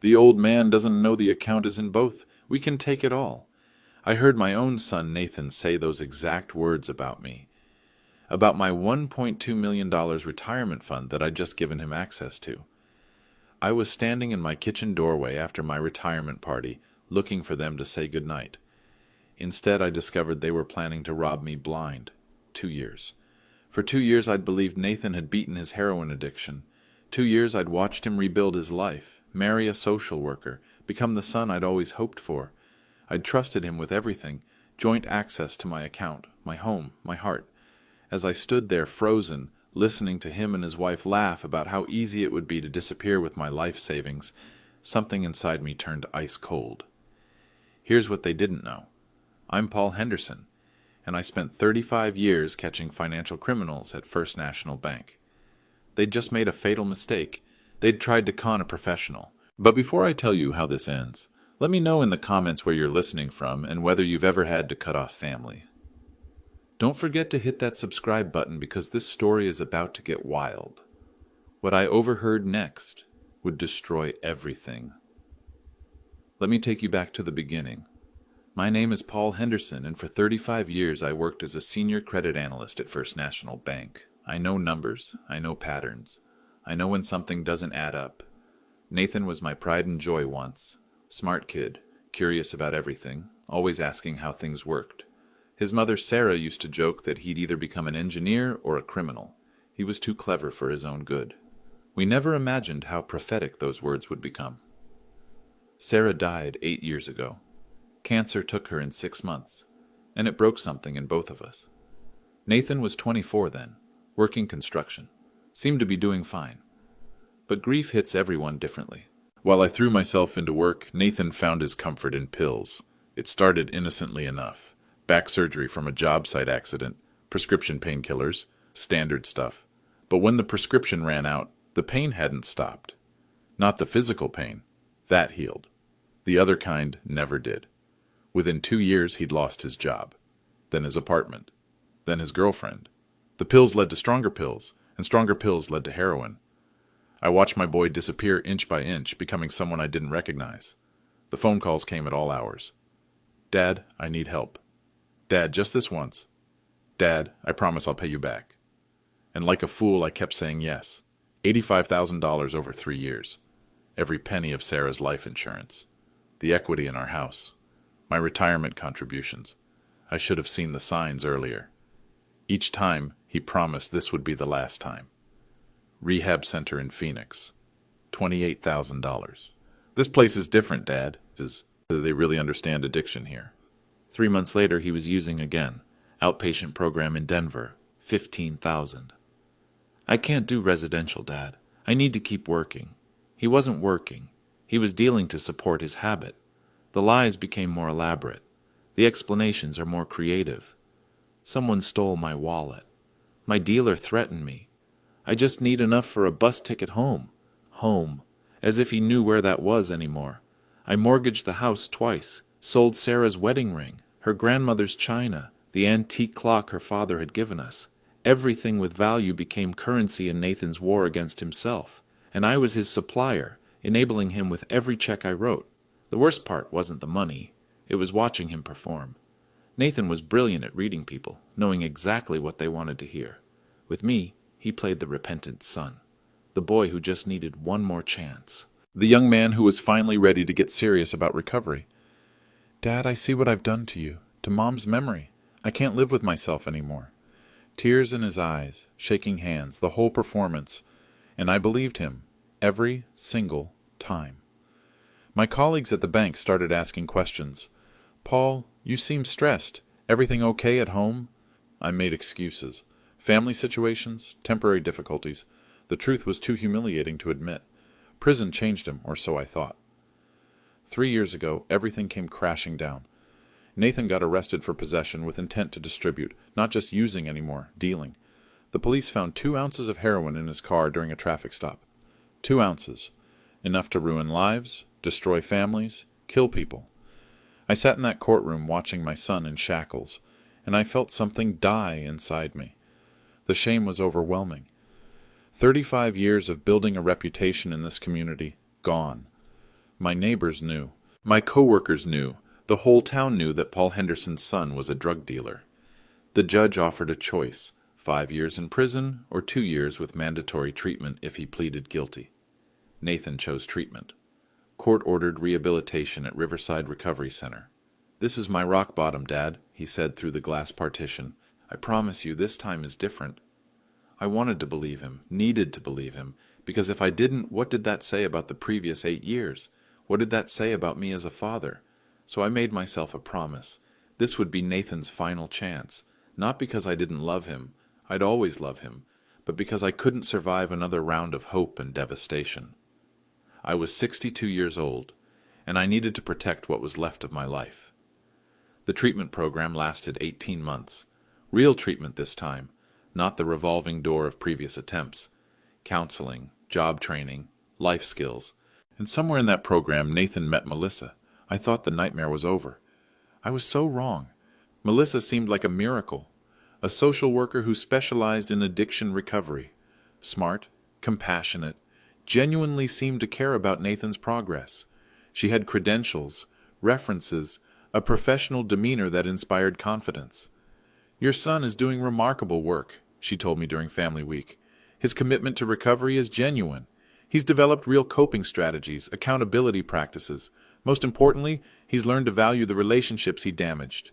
The old man doesn't know the account is in both. We can take it all. I heard my own son Nathan say those exact words about me. About my $1.2 million retirement fund that I'd just given him access to. I was standing in my kitchen doorway after my retirement party, looking for them to say goodnight. Instead, I discovered they were planning to rob me blind. 2 years. For 2 years, I'd believed Nathan had beaten his heroin addiction. 2 years, I'd watched him rebuild his life, marry a social worker, become the son I'd always hoped for. I'd trusted him with everything, joint access to my account, my home, my heart. As I stood there frozen, listening to him and his wife laugh about how easy it would be to disappear with my life savings, something inside me turned ice cold. Here's what they didn't know. I'm Paul Henderson, and I spent 35 years catching financial criminals at First National Bank. They'd just made a fatal mistake. They'd tried to con a professional. But before I tell you how this ends, let me know in the comments where you're listening from and whether you've ever had to cut off family. Don't forget to hit that subscribe button because this story is about to get wild. What I overheard next would destroy everything. Let me take you back to the beginning. My name is Paul Henderson, and for 35 years I worked as a senior credit analyst at First National Bank. I know numbers, I know patterns. I know when something doesn't add up. Nathan was my pride and joy once. Smart kid, curious about everything, always asking how things worked. His mother Sarah used to joke that he'd either become an engineer or a criminal. He was too clever for his own good. We never imagined how prophetic those words would become. Sarah died 8 years ago. Cancer took her in 6 months, and it broke something in both of us. Nathan was 24 then, working construction. Seemed to be doing fine. But grief hits everyone differently. While I threw myself into work, Nathan found his comfort in pills. It started innocently enough. Back surgery from a job site accident, prescription painkillers, standard stuff. But when the prescription ran out, the pain hadn't stopped. Not the physical pain. That healed. The other kind never did. Within 2 years, he'd lost his job. Then his apartment. Then his girlfriend. The pills led to stronger pills, and stronger pills led to heroin. I watched my boy disappear inch by inch, becoming someone I didn't recognize. The phone calls came at all hours. Dad, I need help. Dad, just this once. Dad, I promise I'll pay you back. And like a fool, I kept saying yes. $85,000 over 3 years. Every penny of Sarah's life insurance. The equity in our house. My retirement contributions. I should have seen the signs earlier. Each time, he promised this would be the last time. Rehab center in Phoenix. $28,000. This place is different, Dad. They really understand addiction here. 3 months later, he was using again. Outpatient program in Denver. $15,000. I can't do residential, Dad. I need to keep working. He wasn't working. He was dealing to support his habit. The lies became more elaborate. The explanations are more creative. Someone stole my wallet. My dealer threatened me. I just need enough for a bus ticket home. Home. As if he knew where that was anymore. I mortgaged the house twice. Sold Sarah's wedding ring, her grandmother's china, the antique clock her father had given us. Everything with value became currency in Nathan's war against himself, and I was his supplier, enabling him with every check I wrote. The worst part wasn't the money. It was watching him perform. Nathan was brilliant at reading people, knowing exactly what they wanted to hear. With me, he played the repentant son, the boy who just needed one more chance. The young man who was finally ready to get serious about recovery. Dad, I see what I've done to you, to Mom's memory. I can't live with myself anymore. Tears in his eyes, shaking hands, the whole performance. And I believed him, every single time. My colleagues at the bank started asking questions. Paul, you seem stressed. Everything okay at home? I made excuses. Family situations, temporary difficulties. The truth was too humiliating to admit. Prison changed him, or so I thought. 3 years ago, everything came crashing down. Nathan got arrested for possession with intent to distribute, not just using anymore, dealing. The police found 2 ounces of heroin in his car during a traffic stop. 2 ounces. Enough to ruin lives, destroy families, kill people. I sat in that courtroom watching my son in shackles, and I felt something die inside me. The shame was overwhelming. 35 years of building a reputation in this community, gone. My neighbors knew. My coworkers knew. The whole town knew that Paul Henderson's son was a drug dealer. The judge offered a choice: 5 years in prison or 2 years with mandatory treatment if he pleaded guilty. Nathan chose treatment. Court-ordered rehabilitation at Riverside Recovery Center. "This is my rock bottom, Dad," he said through the glass partition. "I promise you this time is different." I wanted to believe him, needed to believe him, because if I didn't, what did that say about the previous 8 years? What did that say about me as a father? So I made myself a promise. This would be Nathan's final chance, not because I didn't love him, I'd always love him, but because I couldn't survive another round of hope and devastation. I was 62 years old, and I needed to protect what was left of my life. The treatment program lasted 18 months. Real treatment this time, not the revolving door of previous attempts. Counseling, job training, life skills. And somewhere in that program, Nathan met Melissa. I thought the nightmare was over. I was so wrong. Melissa seemed like a miracle, a social worker who specialized in addiction recovery. Smart, compassionate, genuinely seemed to care about Nathan's progress. She had credentials, references, a professional demeanor that inspired confidence. "Your son is doing remarkable work," she told me during family week. "His commitment to recovery is genuine. He's developed real coping strategies, accountability practices. Most importantly, he's learned to value the relationships he damaged."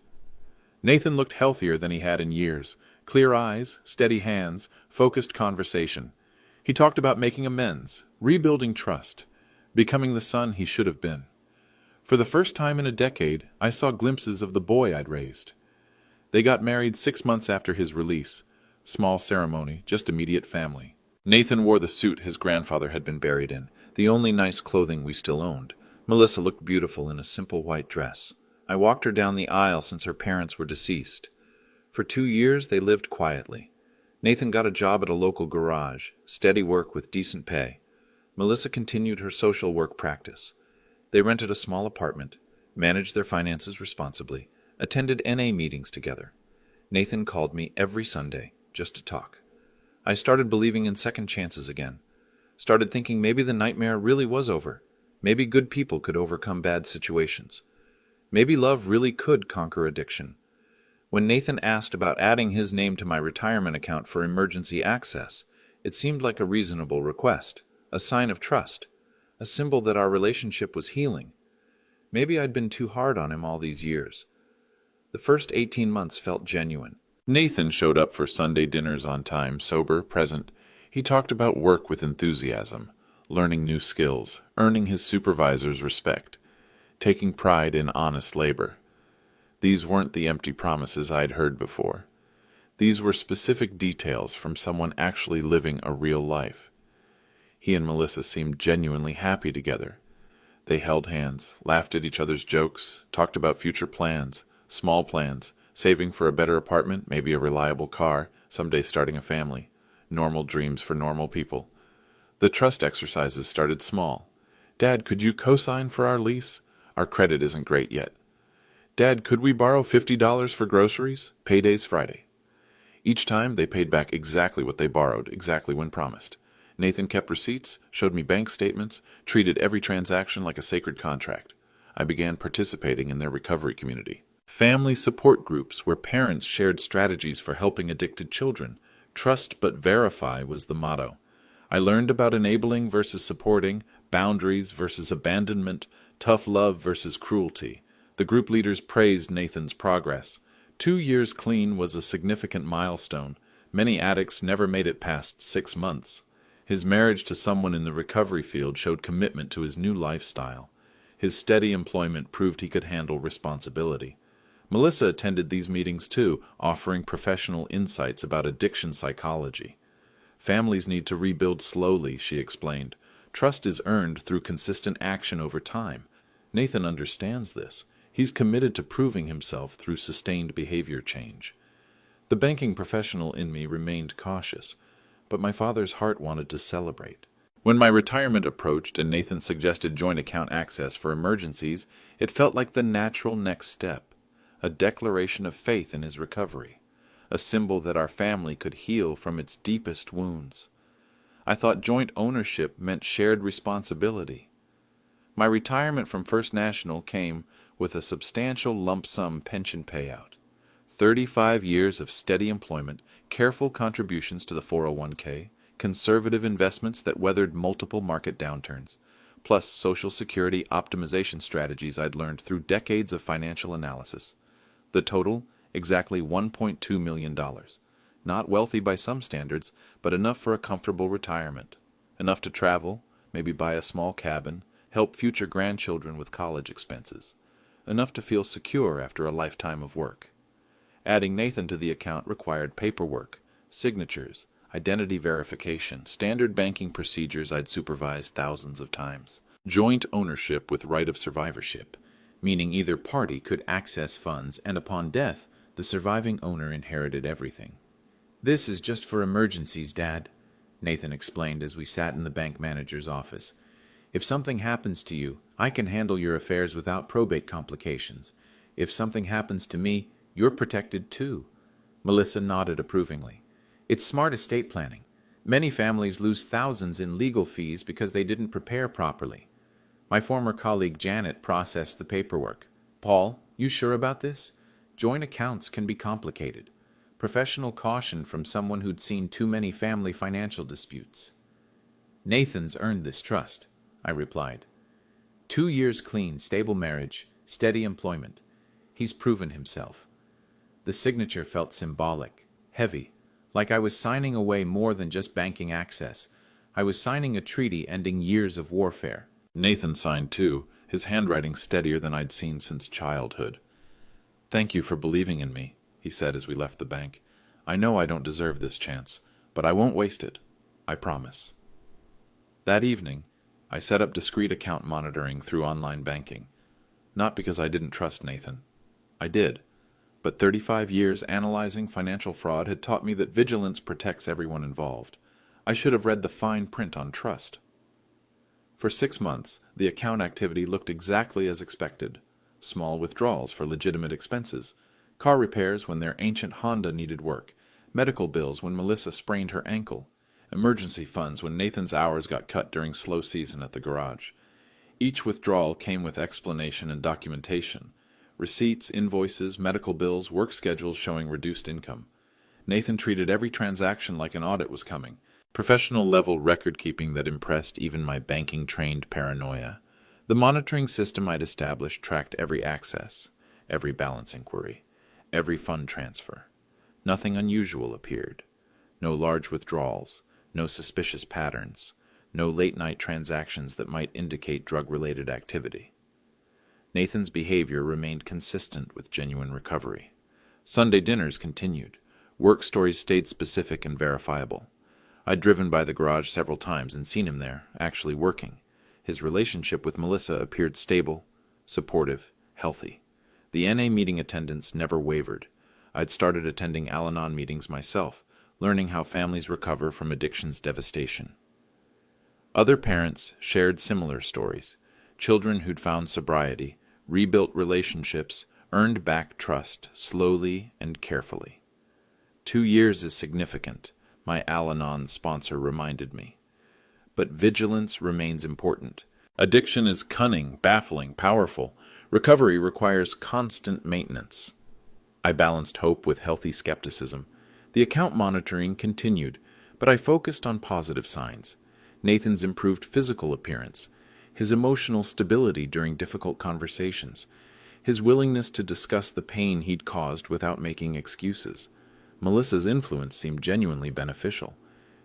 Nathan looked healthier than he had in years. Clear eyes, steady hands, focused conversation. He talked about making amends, rebuilding trust, becoming the son he should have been. For the first time in a decade, I saw glimpses of the boy I'd raised. They got married 6 months after his release. Small ceremony, just immediate family. Nathan wore the suit his grandfather had been buried in, the only nice clothing we still owned. Melissa looked beautiful in a simple white dress. I walked her down the aisle since her parents were deceased. For 2 years, they lived quietly. Nathan got a job at a local garage, steady work with decent pay. Melissa continued her social work practice. They rented a small apartment, managed their finances responsibly, attended NA meetings together. Nathan called me every Sunday just to talk. I started believing in second chances again. Started thinking maybe the nightmare really was over. Maybe good people could overcome bad situations. Maybe love really could conquer addiction. When Nathan asked about adding his name to my retirement account for emergency access, it seemed like a reasonable request, a sign of trust, a symbol that our relationship was healing. Maybe I'd been too hard on him all these years. The first 18 months felt genuine. Nathan showed up for Sunday dinners on time, sober, present. He talked about work with enthusiasm, learning new skills, earning his supervisor's respect, taking pride in honest labor. These weren't the empty promises I'd heard before. These were specific details from someone actually living a real life. He and Melissa seemed genuinely happy together. They held hands, laughed at each other's jokes, talked about future plans, small plans, saving for a better apartment, maybe a reliable car, someday starting a family, normal dreams for normal people. The trust exercises started small. "Dad, could you co-sign for our lease? Our credit isn't great yet." "Dad, could we borrow $50 for groceries? Payday's Friday." Each time, they paid back exactly what they borrowed, exactly when promised. Nathan kept receipts, showed me bank statements, treated every transaction like a sacred contract. I began participating in their recovery community. Family support groups where parents shared strategies for helping addicted children. Trust but verify was the motto. I learned about enabling versus supporting, boundaries versus abandonment, tough love versus cruelty. The group leaders praised Nathan's progress. 2 years clean was a significant milestone. Many addicts never made it past 6 months. His marriage to someone in the recovery field showed commitment to his new lifestyle. His steady employment proved he could handle responsibility. Melissa attended these meetings too, offering professional insights about addiction psychology. Families need to rebuild slowly, she explained. Trust is earned through consistent action over time. Nathan understands this. He's committed to proving himself through sustained behavior change. The banking professional in me remained cautious, but my father's heart wanted to celebrate. When my retirement approached and Nathan suggested joint account access for emergencies, it felt like the natural next step, a declaration of faith in his recovery, a symbol that our family could heal from its deepest wounds. I thought joint ownership meant shared responsibility. My retirement from First National came with a substantial lump sum pension payout. 35 years of steady employment, careful contributions to the 401k, conservative investments that weathered multiple market downturns, plus Social Security optimization strategies I'd learned through decades of financial analysis. The total, exactly $1.2 million. Not wealthy by some standards, but enough for a comfortable retirement. Enough to travel, maybe buy a small cabin, help future grandchildren with college expenses. Enough to feel secure after a lifetime of work. Adding Nathan to the account required paperwork, signatures, identity verification, standard banking procedures I'd supervised thousands of times. Joint ownership with right of survivorship, meaning either party could access funds and upon death, the surviving owner inherited everything. "This is just for emergencies, Dad," Nathan explained as we sat in the bank manager's office. "If something happens to you, I can handle your affairs without probate complications. If something happens to me, you're protected too." Melissa nodded approvingly. "It's smart estate planning. Many families lose thousands in legal fees because they didn't prepare properly. My former colleague Janet processed the paperwork. Paul, you sure about this? Joint accounts can be complicated. Professional caution from someone who'd seen too many family financial disputes." "Nathan's earned this trust," I replied. 2 years clean, stable marriage, steady employment. He's proven himself. The signature felt symbolic, heavy, like I was signing away more than just banking access. I was signing a treaty ending years of warfare. Nathan signed too, his handwriting steadier than I'd seen since childhood. "Thank you for believing in me," he said as we left the bank. "I know I don't deserve this chance, but I won't waste it. I promise." That evening, I set up discreet account monitoring through online banking. Not because I didn't trust Nathan. I did. But 35 years analyzing financial fraud had taught me that vigilance protects everyone involved. I should have read the fine print on trust. For 6 months, the account activity looked exactly as expected. Small withdrawals for legitimate expenses, car repairs when their ancient Honda needed work, medical bills when Melissa sprained her ankle, emergency funds when Nathan's hours got cut during slow season at the garage. Each withdrawal came with explanation and documentation. Receipts, invoices, medical bills, work schedules showing reduced income. Nathan treated every transaction like an audit was coming. Professional-level record-keeping that impressed even my banking-trained paranoia. The monitoring system I'd established tracked every access, every balance inquiry, every fund transfer. Nothing unusual appeared. No large withdrawals, no suspicious patterns, no late-night transactions that might indicate drug-related activity. Nathan's behavior remained consistent with genuine recovery. Sunday dinners continued. Work stories stayed specific and verifiable. I'd driven by the garage several times and seen him there, actually working. His relationship with Melissa appeared stable, supportive, healthy. The NA meeting attendance never wavered. I'd started attending Al-Anon meetings myself, learning how families recover from addiction's devastation. Other parents shared similar stories. Children who'd found sobriety, rebuilt relationships, earned back trust slowly and carefully. 2 years is significant, my Al-Anon sponsor reminded me. But vigilance remains important. Addiction is cunning, baffling, powerful. Recovery requires constant maintenance. I balanced hope with healthy skepticism. The account monitoring continued, but I focused on positive signs. Nathan's improved physical appearance, his emotional stability during difficult conversations, his willingness to discuss the pain he'd caused without making excuses. Melissa's influence seemed genuinely beneficial.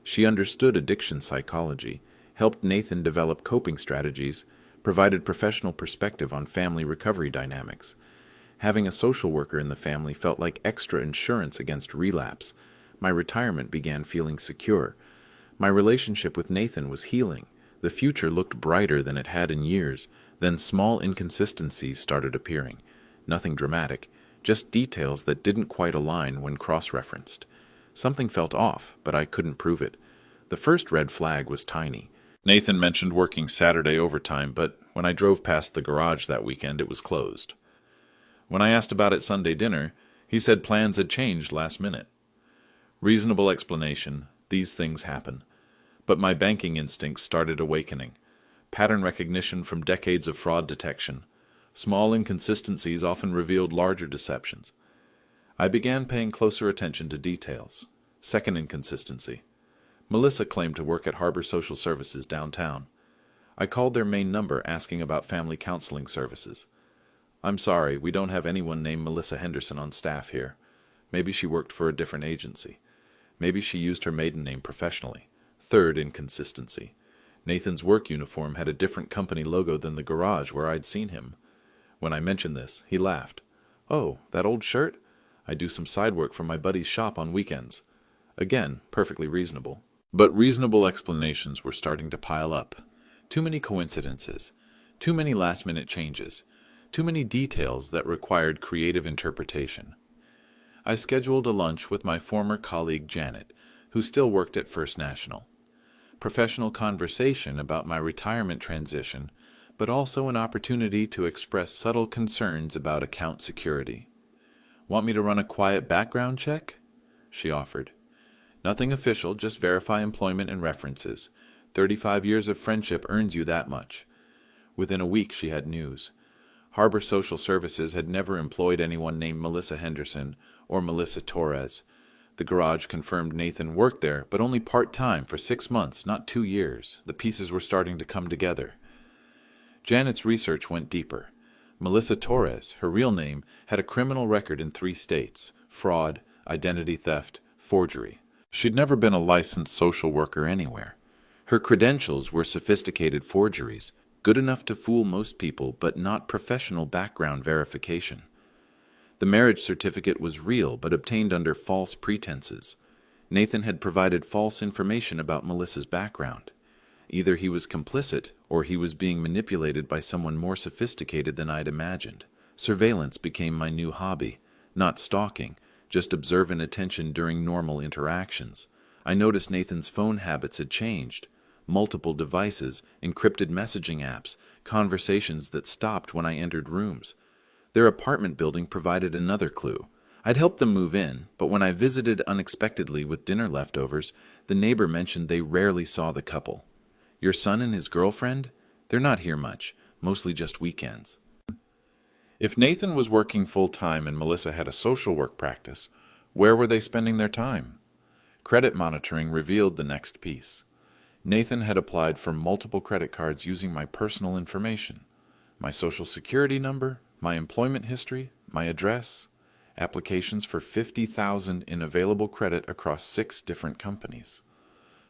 She understood addiction psychology, helped Nathan develop coping strategies, provided professional perspective on family recovery dynamics. Having a social worker in the family felt like extra insurance against relapse. My retirement began feeling secure. My relationship with Nathan was healing. The future looked brighter than it had in years. Then small inconsistencies started appearing. Nothing dramatic, just details that didn't quite align when cross-referenced. Something felt off, but I couldn't prove it. The first red flag was tiny. Nathan mentioned working Saturday overtime, but when I drove past the garage that weekend, it was closed. When I asked about it Sunday dinner, he said plans had changed last minute. Reasonable explanation, these things happen. But my banking instincts started awakening. pattern recognition from decades of fraud detection. Small inconsistencies often revealed larger deceptions. I began paying closer attention to details. Second inconsistency. Melissa claimed to work at Harbor Social Services downtown. I called their main number asking about family counseling services. "I'm sorry, we don't have anyone named Melissa Henderson on staff here. Maybe she worked for a different agency. Maybe she used her maiden name professionally." Third inconsistency. Nathan's work uniform had a different company logo than the garage where I'd seen him. When I mentioned this, he laughed. "Oh, that old shirt? I do some side work for my buddy's shop on weekends." Again, perfectly reasonable. But reasonable explanations were starting to pile up. Too many coincidences. Too many last-minute changes. Too many details that required creative interpretation. I scheduled a lunch with my former colleague Janet, who still worked at First National. Professional conversation about my retirement transition, but also an opportunity to express subtle concerns about account security. "Want me to run a quiet background check?" she offered. "Nothing official, just verify employment and references. 35 years of friendship earns you that much." Within a week she had news. Harbor Social Services had never employed anyone named Melissa Henderson or Melissa Torres. The garage confirmed Nathan worked there, but only part-time for 6 months, not 2 years. The pieces were starting to come together. Janet's research went deeper. Melissa Torres, her real name, had a criminal record in 3 states: fraud, identity theft, forgery. She'd never been a licensed social worker anywhere. Her credentials were sophisticated forgeries, good enough to fool most people, but not professional background verification. The marriage certificate was real, but obtained under false pretenses. Nathan had provided false information about Melissa's background. Either he was complicit, or he was being manipulated by someone more sophisticated than I'd imagined. Surveillance became my new hobby. Not stalking, just observant attention during normal interactions. I noticed Nathan's phone habits had changed. Multiple devices, encrypted messaging apps, conversations that stopped when I entered rooms. Their apartment building provided another clue. I'd helped them move in, but when I visited unexpectedly with dinner leftovers, the neighbor mentioned they rarely saw the couple. "Your son and his girlfriend? They're not here much, mostly just weekends." If Nathan was working full-time and Melissa had a social work practice, where were they spending their time? Credit monitoring revealed the next piece. Nathan had applied for multiple credit cards using my personal information: my social security number, my employment history, my address, applications for $50,000 in available credit across 6 different companies.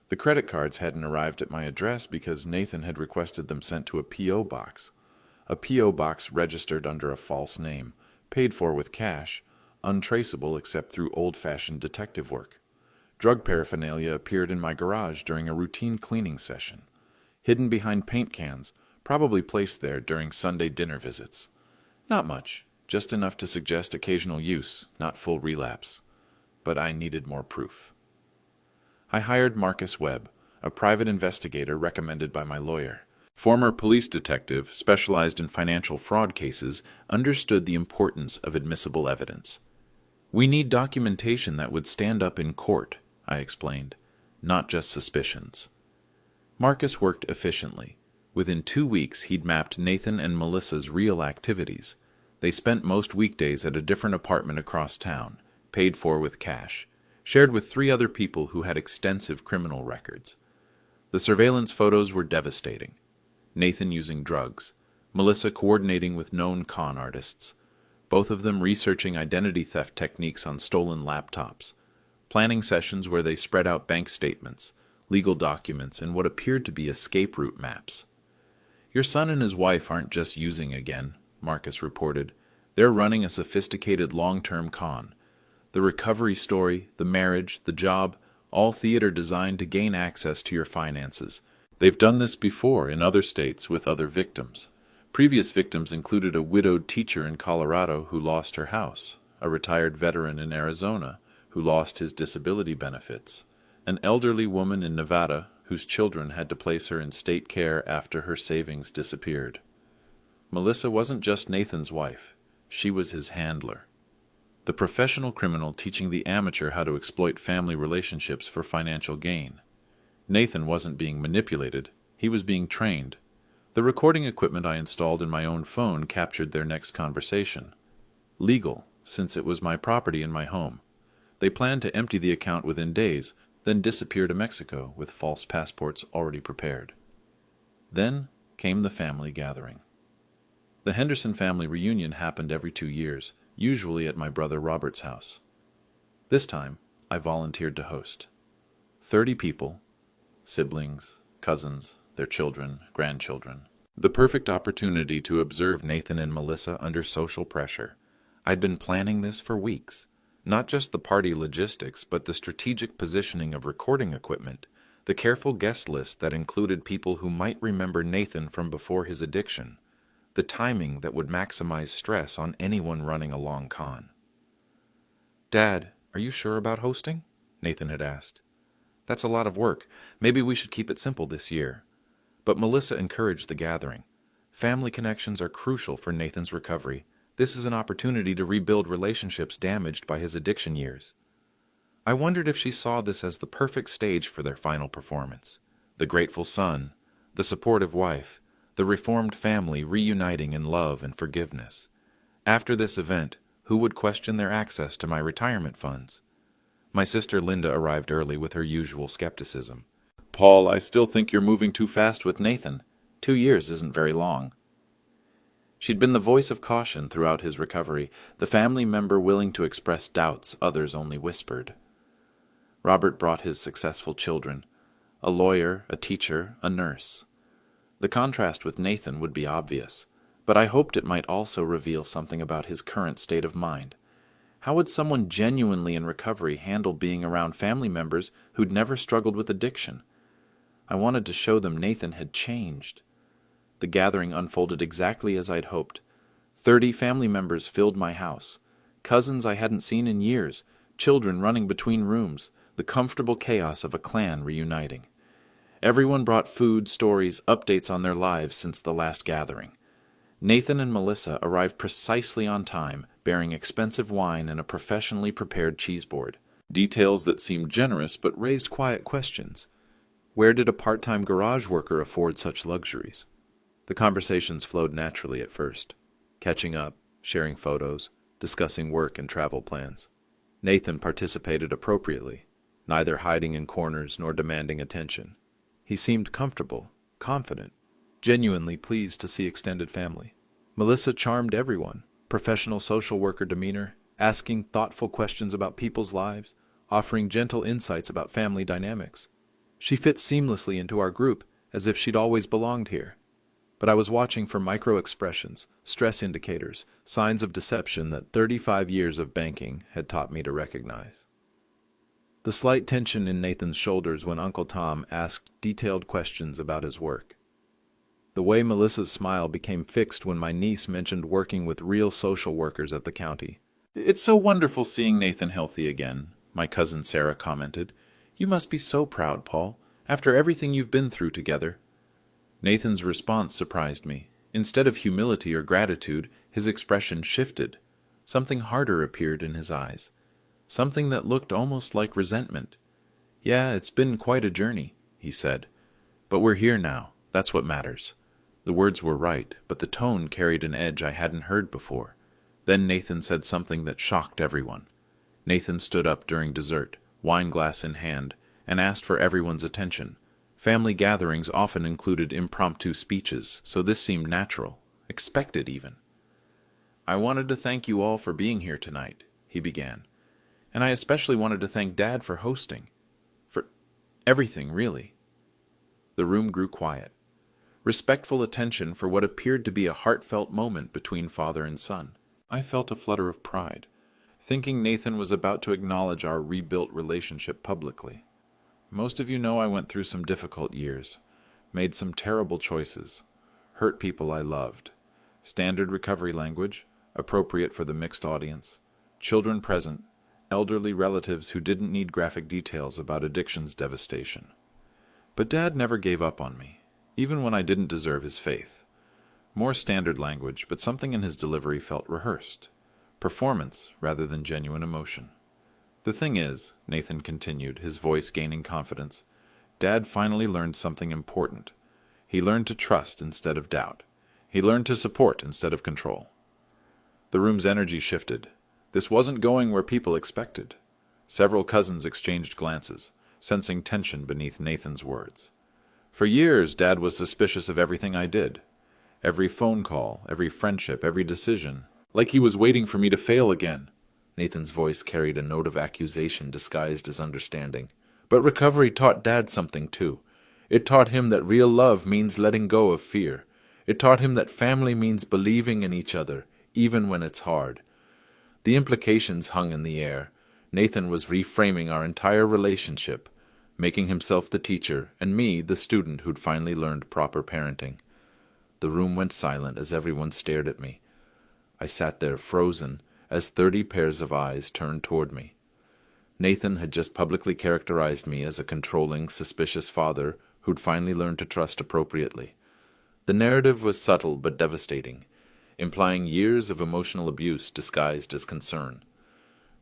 The credit cards hadn't arrived at my address because Nathan had requested them sent to a P.O. box. A P.O. box registered under a false name, paid for with cash, untraceable except through old-fashioned detective work. Drug paraphernalia appeared in my garage during a routine cleaning session. Hidden behind paint cans, probably placed there during Sunday dinner visits. Not much, just enough to suggest occasional use, not full relapse. But I needed more proof. I hired Marcus Webb, a private investigator recommended by my lawyer. Former police detective specialized in financial fraud cases, understood the importance of admissible evidence. "We need documentation that would stand up in court," I explained, "not just suspicions." Marcus worked efficiently. Within 2 weeks, he'd mapped Nathan and Melissa's real activities. They spent most weekdays at a different apartment across town, paid for with cash, shared with 3 other people who had extensive criminal records. The surveillance photos were devastating. Nathan using drugs, Melissa coordinating with known con artists, both of them researching identity theft techniques on stolen laptops, planning sessions where they spread out bank statements, legal documents, and what appeared to be escape route maps. "Your son and his wife aren't just using again," Marcus reported. "They're running a sophisticated long-term con. The recovery story, the marriage, the job, all theater designed to gain access to your finances. They've done this before in other states with other victims. Previous victims included a widowed teacher in Colorado who lost her house, a retired veteran in Arizona who lost his disability benefits, an elderly woman in Nevada whose children had to place her in state care after her savings disappeared. Melissa wasn't just Nathan's wife. She was his handler. The professional criminal teaching the amateur how to exploit family relationships for financial gain. Nathan wasn't being manipulated. He was being trained. The recording equipment I installed in my own phone captured their next conversation. Legal, since it was my property in my home. They planned to empty the account within days, then disappear to Mexico with false passports already prepared. Then came the family gathering. The Henderson family reunion happened every 2 years, usually at my brother Robert's house. This time, I volunteered to host. 30 people, siblings, cousins, their children, grandchildren. The perfect opportunity to observe Nathan and Melissa under social pressure. I'd been planning this for weeks. Not just the party logistics, but the strategic positioning of recording equipment, the careful guest list that included people who might remember Nathan from before his addiction, the timing that would maximize stress on anyone running a long con. "Dad, are you sure about hosting?" Nathan had asked. "That's a lot of work. Maybe we should keep it simple this year." But Melissa encouraged the gathering. Family connections are crucial for Nathan's recovery. This is an opportunity to rebuild relationships damaged by his addiction years. I wondered if she saw this as the perfect stage for their final performance. The grateful son, the supportive wife, the reformed family reuniting in love and forgiveness. After this event, who would question their access to my retirement funds? My sister Linda arrived early with her usual skepticism. "Paul, I still think you're moving too fast with Nathan. 2 years isn't very long." She'd been the voice of caution throughout his recovery, the family member willing to express doubts others only whispered. Robert brought his successful children, a lawyer, a teacher, a nurse. The contrast with Nathan would be obvious, but I hoped it might also reveal something about his current state of mind. How would someone genuinely in recovery handle being around family members who'd never struggled with addiction? I wanted to show them Nathan had changed. The gathering unfolded exactly as I'd hoped. 30 family members filled my house. Cousins I hadn't seen in years, children running between rooms, the comfortable chaos of a clan reuniting. Everyone brought food, stories, updates on their lives since the last gathering. Nathan and Melissa arrived precisely on time, bearing expensive wine and a professionally prepared cheese board. Details that seemed generous but raised quiet questions. Where did a part-time garage worker afford such luxuries? The conversations flowed naturally at first, catching up, sharing photos, discussing work and travel plans. Nathan participated appropriately, neither hiding in corners nor demanding attention. He seemed comfortable, confident, genuinely pleased to see extended family. Melissa charmed everyone, professional social worker demeanor, asking thoughtful questions about people's lives, offering gentle insights about family dynamics. She fit seamlessly into our group, as if she'd always belonged here. But I was watching for micro-expressions, stress indicators, signs of deception that 35 years of banking had taught me to recognize. The slight tension in Nathan's shoulders when Uncle Tom asked detailed questions about his work. The way Melissa's smile became fixed when my niece mentioned working with real social workers at the county. "It's so wonderful seeing Nathan healthy again," my cousin Sarah commented. "You must be so proud, Paul, after everything you've been through together." Nathan's response surprised me. Instead of humility or gratitude, his expression shifted. Something harder appeared in his eyes. Something that looked almost like resentment. "Yeah, it's been quite a journey," he said. "But we're here now. That's what matters." The words were right, but the tone carried an edge I hadn't heard before. Then Nathan said something that shocked everyone. Nathan stood up during dessert, wine glass in hand, and asked for everyone's attention. Family gatherings often included impromptu speeches, so this seemed natural, expected even. "I wanted to thank you all for being here tonight," he began. "And I especially wanted to thank Dad for hosting. For everything, really." The room grew quiet. Respectful attention for what appeared to be a heartfelt moment between father and son. I felt a flutter of pride, thinking Nathan was about to acknowledge our rebuilt relationship publicly. Most of you know I went through some difficult years, made some terrible choices, hurt people I loved. Standard recovery language, appropriate for the mixed audience, children present, elderly relatives who didn't need graphic details about addiction's devastation. But Dad never gave up on me, even when I didn't deserve his faith. More standard language, but something in his delivery felt rehearsed. Performance rather than genuine emotion. "The thing is," Nathan continued, his voice gaining confidence, "Dad finally learned something important. He learned to trust instead of doubt. He learned to support instead of control. The room's energy shifted. This wasn't going where people expected. Several cousins exchanged glances, sensing tension beneath Nathan's words. For years, Dad was suspicious of everything I did. Every phone call, every friendship, every decision. Like he was waiting for me to fail again. Nathan's voice carried a note of accusation disguised as understanding. But recovery taught Dad something too. It taught him that real love means letting go of fear. It taught him that family means believing in each other, even when it's hard. The implications hung in the air. Nathan was reframing our entire relationship, making himself the teacher and me the student who'd finally learned proper parenting. The room went silent as everyone stared at me. I sat there frozen as 30 pairs of eyes turned toward me. Nathan had just publicly characterized me as a controlling, suspicious father who'd finally learned to trust appropriately. The narrative was subtle but devastating, implying years of emotional abuse disguised as concern.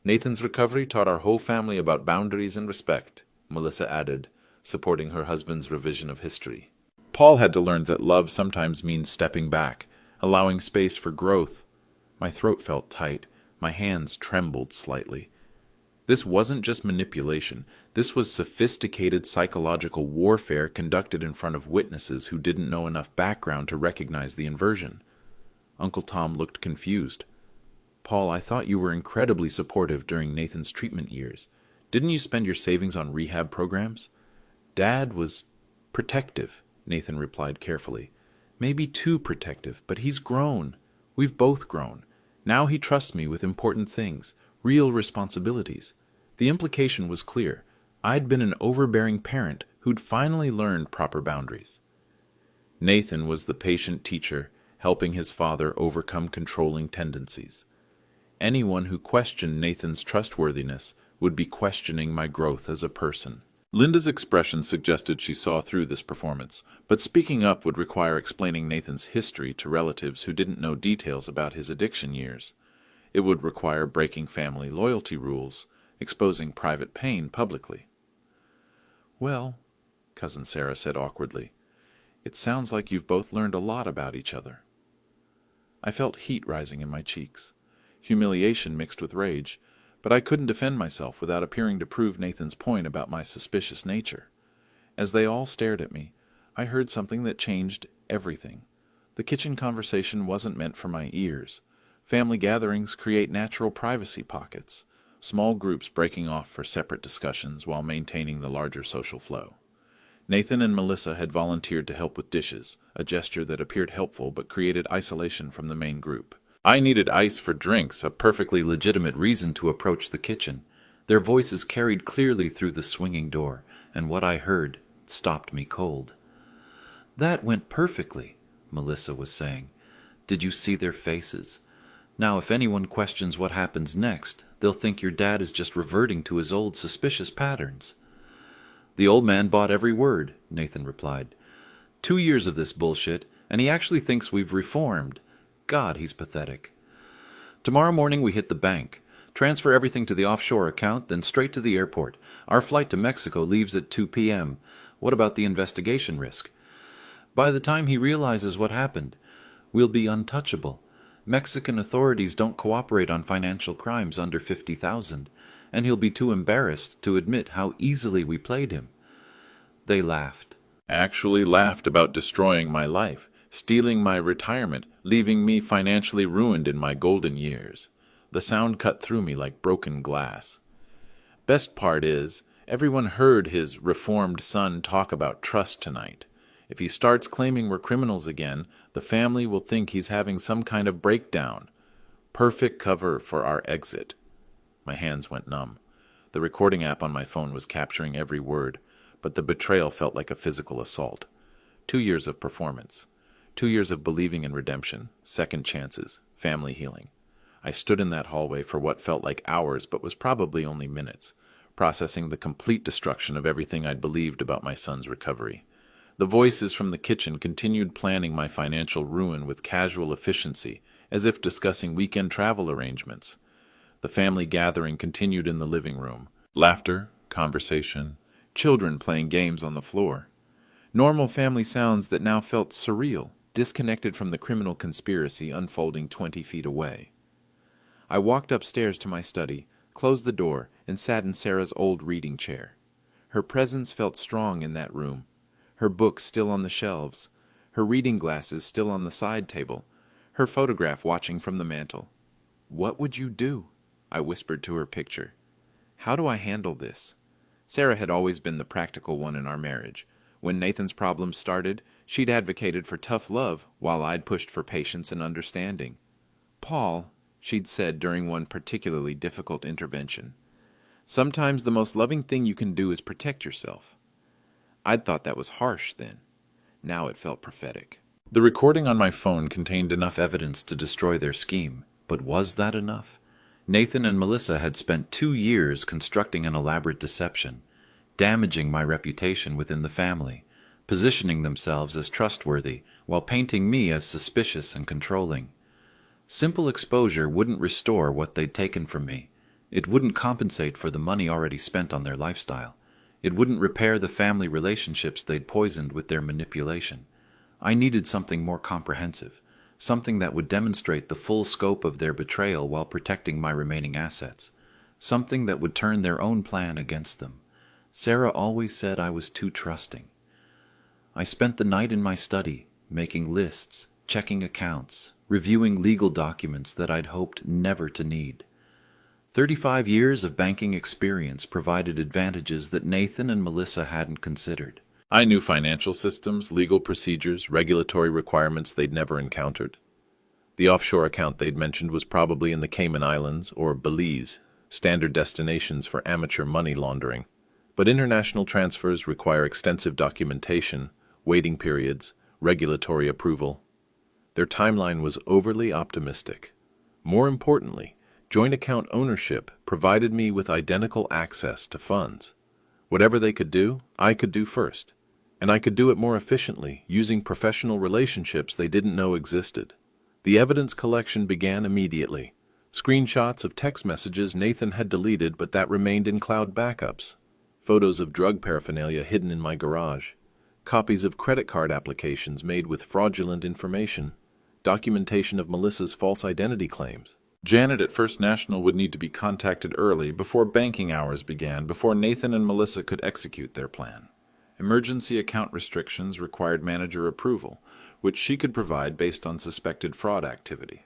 Nathan's recovery taught our whole family about boundaries and respect, Melissa added, supporting her husband's revision of history. Paul had to learn that love sometimes means stepping back, allowing space for growth. My throat felt tight. My hands trembled slightly. This wasn't just manipulation. This was sophisticated psychological warfare conducted in front of witnesses who didn't know enough background to recognize the inversion. Uncle Tom looked confused. Paul, I thought you were incredibly supportive during Nathan's treatment years. Didn't you spend your savings on rehab programs? Dad was protective, Nathan replied carefully. Maybe too protective, but he's grown. We've both grown. Now he trusts me with important things, real responsibilities. The implication was clear. I'd been an overbearing parent who'd finally learned proper boundaries. Nathan was the patient teacher, helping his father overcome controlling tendencies. Anyone who questioned Nathan's trustworthiness would be questioning my growth as a person. Linda's expression suggested she saw through this performance, but speaking up would require explaining Nathan's history to relatives who didn't know details about his addiction years. It would require breaking family loyalty rules, exposing private pain publicly. Well, Cousin Sarah said awkwardly, it sounds like you've both learned a lot about each other. I felt heat rising in my cheeks, humiliation mixed with rage, but I couldn't defend myself without appearing to prove Nathan's point about my suspicious nature. As they all stared at me, I heard something that changed everything. The kitchen conversation wasn't meant for my ears. Family gatherings create natural privacy pockets, small groups breaking off for separate discussions while maintaining the larger social flow. Nathan and Melissa had volunteered to help with dishes, a gesture that appeared helpful but created isolation from the main group. I needed ice for drinks, a perfectly legitimate reason to approach the kitchen. Their voices carried clearly through the swinging door, and what I heard stopped me cold. That went perfectly, Melissa was saying. Did you see their faces? Now, if anyone questions what happens next, they'll think your dad is just reverting to his old suspicious patterns. The old man bought every word, Nathan replied. 2 years of this bullshit, and he actually thinks we've reformed. God, he's pathetic. Tomorrow morning we hit the bank. Transfer everything to the offshore account, then straight to the airport. Our flight to Mexico leaves at 2 p.m. What about the investigation risk? By the time he realizes what happened, we'll be untouchable. Mexican authorities don't cooperate on financial crimes under 50,000, and he'll be too embarrassed to admit how easily we played him. They laughed. Actually laughed about destroying my life, stealing my retirement, leaving me financially ruined in my golden years. The sound cut through me like broken glass. Best part is, everyone heard his reformed son talk about trust tonight. If he starts claiming we're criminals again, the family will think he's having some kind of breakdown. Perfect cover for our exit. My hands went numb. The recording app on my phone was capturing every word, but the betrayal felt like a physical assault. 2 years of performance. 2 years of believing in redemption, second chances, family healing. I stood in that hallway for what felt like hours but was probably only minutes, processing the complete destruction of everything I'd believed about my son's recovery. The voices from the kitchen continued planning my financial ruin with casual efficiency, as if discussing weekend travel arrangements. The family gathering continued in the living room. Laughter, conversation, children playing games on the floor. Normal family sounds that now felt surreal, disconnected from the criminal conspiracy unfolding 20 feet away. I walked upstairs to my study, closed the door, and sat in Sarah's old reading chair. Her presence felt strong in that room, her books still on the shelves, her reading glasses still on the side table, her photograph watching from the mantel. "What would you do?" I whispered to her picture. "How do I handle this?" Sarah had always been the practical one in our marriage. When Nathan's problems started, she'd advocated for tough love, while I'd pushed for patience and understanding. "Paul," she'd said during one particularly difficult intervention, "sometimes the most loving thing you can do is protect yourself." I'd thought that was harsh then. Now it felt prophetic. The recording on my phone contained enough evidence to destroy their scheme, but was that enough? Nathan and Melissa had spent 2 years constructing an elaborate deception, damaging my reputation within the family, positioning themselves as trustworthy while painting me as suspicious and controlling. Simple exposure wouldn't restore what they'd taken from me. It wouldn't compensate for the money already spent on their lifestyle. It wouldn't repair the family relationships they'd poisoned with their manipulation. I needed something more comprehensive, something that would demonstrate the full scope of their betrayal while protecting my remaining assets, something that would turn their own plan against them. Sarah always said I was too trusting. I spent the night in my study, making lists, checking accounts, reviewing legal documents that I'd hoped never to need. 35 years of banking experience provided advantages that Nathan and Melissa hadn't considered. I knew financial systems, legal procedures, regulatory requirements they'd never encountered. The offshore account they'd mentioned was probably in the Cayman Islands or Belize, standard destinations for amateur money laundering. But international transfers require extensive documentation, waiting periods, regulatory approval. Their timeline was overly optimistic. More importantly, joint account ownership provided me with identical access to funds. Whatever they could do, I could do first. And I could do it more efficiently, using professional relationships they didn't know existed. The evidence collection began immediately. Screenshots of text messages Nathan had deleted but that remained in cloud backups. Photos of drug paraphernalia hidden in my garage. Copies of credit card applications made with fraudulent information. Documentation of Melissa's false identity claims. Janet at First National would need to be contacted early before banking hours began, before Nathan and Melissa could execute their plan. Emergency account restrictions required manager approval, which she could provide based on suspected fraud activity.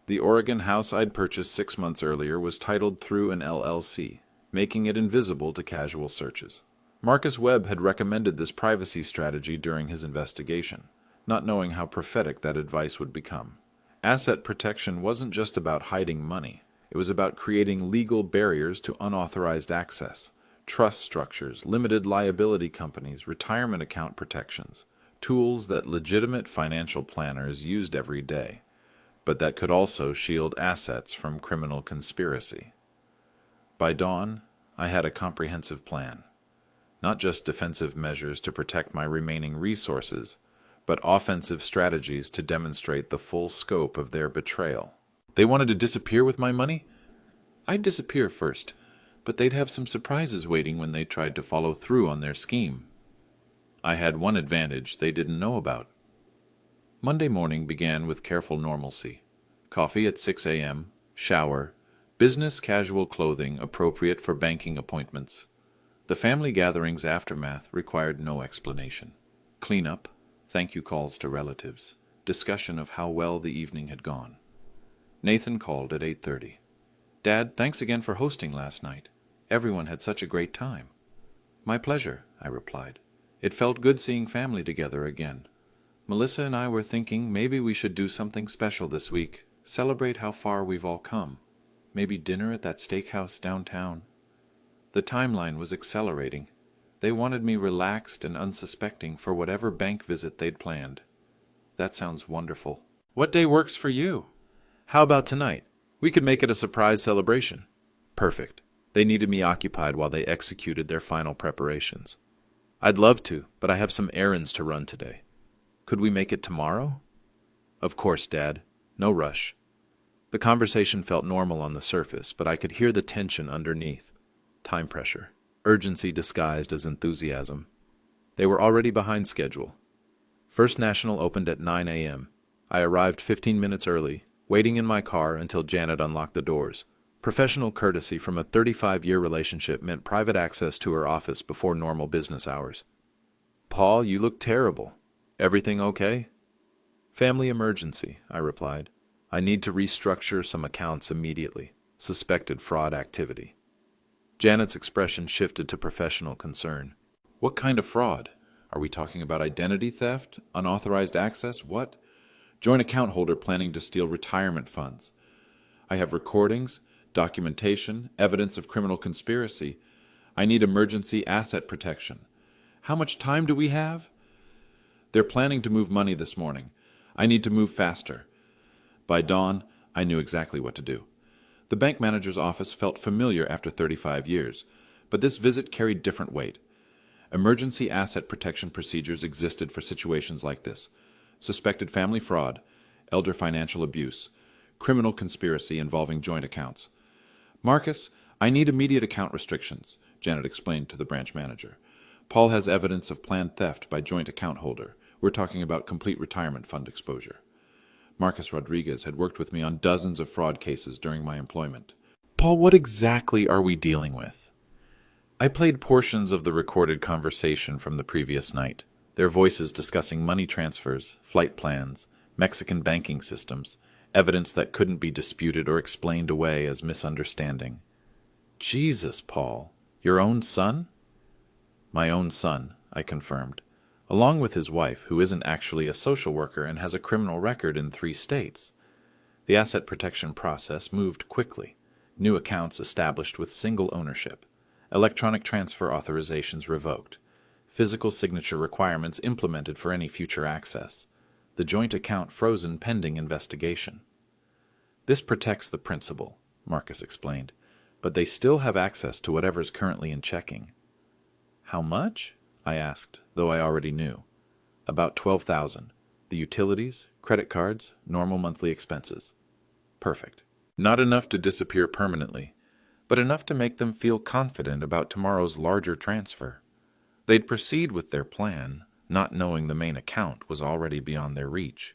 The Oregon house I'd purchased 6 months earlier was titled through an LLC, making it invisible to casual searches. Marcus Webb had recommended this privacy strategy during his investigation, not knowing how prophetic that advice would become. Asset protection wasn't just about hiding money. It was about creating legal barriers to unauthorized access, trust structures, limited liability companies, retirement account protections, tools that legitimate financial planners used every day, but that could also shield assets from criminal conspiracy. By dawn, I had a comprehensive plan. Not just defensive measures to protect my remaining resources, but offensive strategies to demonstrate the full scope of their betrayal. They wanted to disappear with my money? I'd disappear first, but they'd have some surprises waiting when they tried to follow through on their scheme. I had one advantage they didn't know about. Monday morning began with careful normalcy. Coffee at 6 a.m., shower, business casual clothing appropriate for banking appointments. The family gathering's aftermath required no explanation. Cleanup, thank you calls to relatives, discussion of how well the evening had gone. Nathan called at 8:30. "Dad, thanks again for hosting last night. Everyone had such a great time." "My pleasure," I replied. "It felt good seeing family together again. Melissa and I were thinking maybe we should do something special this week, celebrate how far we've all come. Maybe dinner at that steakhouse downtown." The timeline was accelerating. They wanted me relaxed and unsuspecting for whatever bank visit they'd planned. That sounds wonderful. "What day works for you?" "How about tonight? We could make it a surprise celebration." Perfect. They needed me occupied while they executed their final preparations. "I'd love to, but I have some errands to run today." "Could we make it tomorrow?" "Of course, Dad. No rush." The conversation felt normal on the surface, but I could hear the tension underneath. Time pressure. Urgency disguised as enthusiasm. They were already behind schedule. First National opened at 9 a.m. I arrived 15 minutes early, waiting in my car until Janet unlocked the doors. Professional courtesy from a 35-year relationship meant private access to her office before normal business hours. "Paul, you look terrible. Everything okay?" "Family emergency," I replied. "I need to restructure some accounts immediately. Suspected fraud activity." Janet's expression shifted to professional concern. "What kind of fraud? Are we talking about identity theft? Unauthorized access? What?" "Joint account holder planning to steal retirement funds. I have recordings, documentation, evidence of criminal conspiracy. I need emergency asset protection. How much time do we have?" "They're planning to move money this morning. I need to move faster." By dawn, I knew exactly what to do. The bank manager's office felt familiar after 35 years, but this visit carried different weight. Emergency asset protection procedures existed for situations like this: suspected family fraud, elder financial abuse, criminal conspiracy involving joint accounts. "Marcus, I need immediate account restrictions," Janet explained to the branch manager. "Paul has evidence of planned theft by joint account holder. We're talking about complete retirement fund exposure." Marcus Rodriguez had worked with me on dozens of fraud cases during my employment. "Paul, what exactly are we dealing with?" I played portions of the recorded conversation from the previous night, their voices discussing money transfers, flight plans, Mexican banking systems, evidence that couldn't be disputed or explained away as misunderstanding. "Jesus, Paul, your own son?" "My own son," I confirmed, "along with his wife, who isn't actually a social worker and has a criminal record in 3 states. The asset protection process moved quickly. New accounts established with single ownership. Electronic transfer authorizations revoked. Physical signature requirements implemented for any future access. The joint account frozen pending investigation." "This protects the principal," Marcus explained, "but they still have access to whatever's currently in checking." "How much?" I asked, though I already knew. "About $12,000. The utilities, credit cards, normal monthly expenses." "Perfect. Not enough to disappear permanently, but enough to make them feel confident about tomorrow's larger transfer." They'd proceed with their plan, not knowing the main account was already beyond their reach.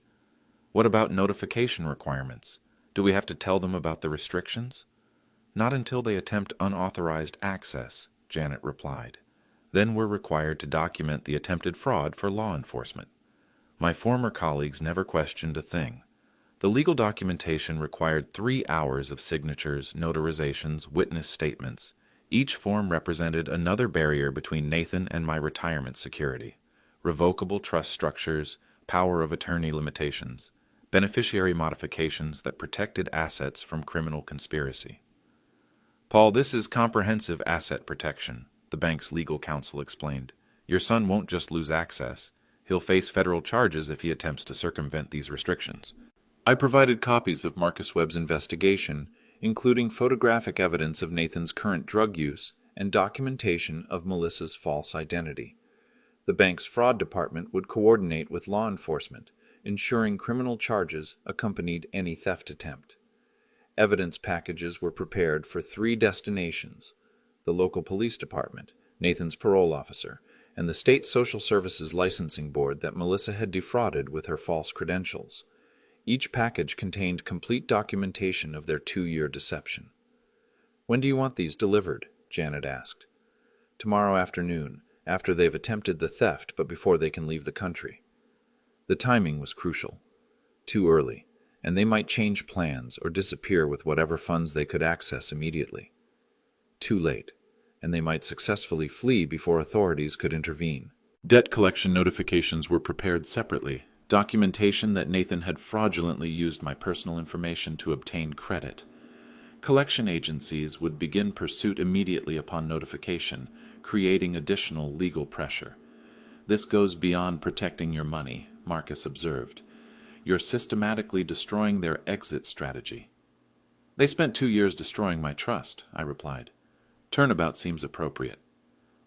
"What about notification requirements? Do we have to tell them about the restrictions?" "Not until they attempt unauthorized access," Janet replied. "Then we're required to document the attempted fraud for law enforcement." My former colleagues never questioned a thing. The legal documentation required 3 hours of signatures, notarizations, witness statements. Each form represented another barrier between Nathan and my retirement security: revocable trust structures, power of attorney limitations, beneficiary modifications that protected assets from criminal conspiracy. "Paul, this is comprehensive asset protection," the bank's legal counsel explained. "Your son won't just lose access. He'll face federal charges if he attempts to circumvent these restrictions." I provided copies of Marcus Webb's investigation, including photographic evidence of Nathan's current drug use and documentation of Melissa's false identity. The bank's fraud department would coordinate with law enforcement, ensuring criminal charges accompanied any theft attempt. Evidence packages were prepared for 3 destinations: the local police department, Nathan's parole officer, and the state social services licensing board that Melissa had defrauded with her false credentials. Each package contained complete documentation of their 2-year deception. "When do you want these delivered?" Janet asked. "Tomorrow afternoon, after they've attempted the theft but before they can leave the country." The timing was crucial. Too early, and they might change plans or disappear with whatever funds they could access immediately. Too late, and they might successfully flee before authorities could intervene. Debt collection notifications were prepared separately. Documentation that Nathan had fraudulently used my personal information to obtain credit. Collection agencies would begin pursuit immediately upon notification, creating additional legal pressure. "This goes beyond protecting your money," Marcus observed. "You're systematically destroying their exit strategy." "They spent 2 years destroying my trust," I replied. Turnabout seems appropriate.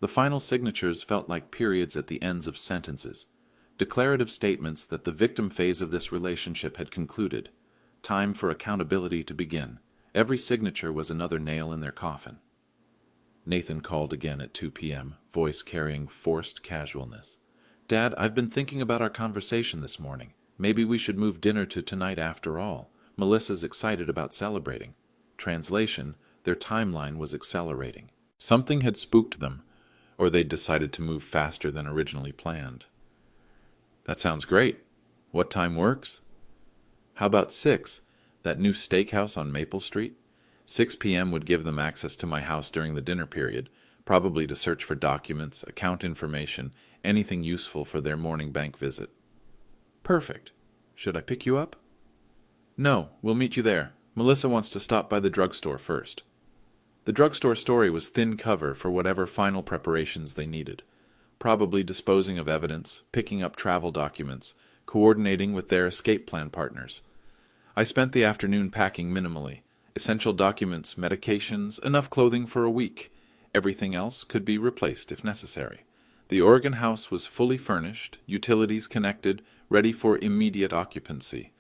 The final signatures felt like periods at the ends of sentences. Declarative statements that the victim phase of this relationship had concluded. Time for accountability to begin. Every signature was another nail in their coffin. Nathan called again at 2 p.m., voice carrying forced casualness. Dad, I've been thinking about our conversation this morning. Maybe we should move dinner to tonight after all. Melissa's excited about celebrating. Translation, their timeline was accelerating. Something had spooked them, or they'd decided to move faster than originally planned. That sounds great. What time works? How about 6, that new steakhouse on Maple Street? 6 p.m. would give them access to my house during the dinner period, probably to search for documents, account information, anything useful for their morning bank visit. Perfect. Should I pick you up? No, we'll meet you there. Melissa wants to stop by the drugstore first. The drugstore story was thin cover for whatever final preparations they needed. Probably disposing of evidence, picking up travel documents, coordinating with their escape plan partners. I spent the afternoon packing minimally. Essential documents, medications, enough clothing for a week. Everything else could be replaced if necessary. The Oregon house was fully furnished, utilities connected, ready for immediate occupancy.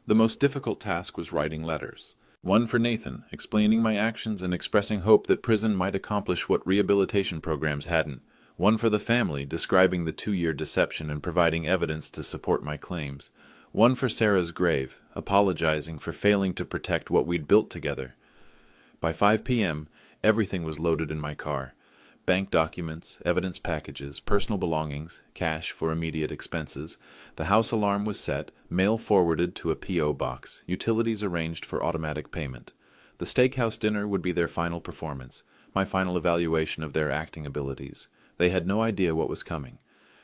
The most difficult task was writing letters. One for Nathan, explaining my actions and expressing hope that prison might accomplish what rehabilitation programs hadn't. One for the family, describing the 2-year deception and providing evidence to support my claims. One for Sarah's grave, apologizing for failing to protect what we'd built together. By 5 p.m., everything was loaded in my car. Bank documents, evidence packages, personal belongings, cash for immediate expenses. The house alarm was set, mail forwarded to a P.O. box, utilities arranged for automatic payment. The steakhouse dinner would be their final performance, my final evaluation of their acting abilities. They had no idea what was coming.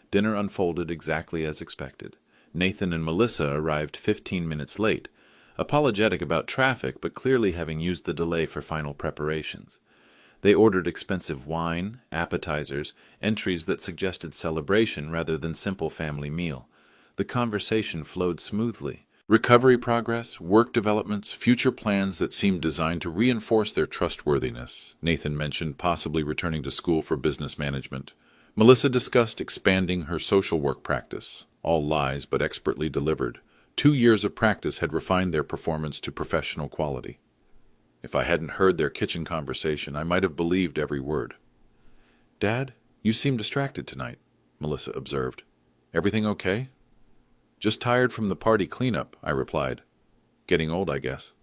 Dinner unfolded exactly as expected. Nathan and Melissa arrived 15 minutes late, apologetic about traffic but clearly having used the delay for final preparations. They ordered expensive wine, appetizers, entries that suggested celebration rather than simple family meal. The conversation flowed smoothly. Recovery progress, work developments, future plans that seemed designed to reinforce their trustworthiness. Nathan mentioned possibly returning to school for business management. Melissa discussed expanding her social work practice. All lies but expertly delivered. 2 years of practice had refined their performance to professional quality. If I hadn't heard their kitchen conversation, I might have believed every word. Dad, you seem distracted tonight, Melissa observed. Everything okay? Just tired from the party cleanup, I replied. Getting old, I guess.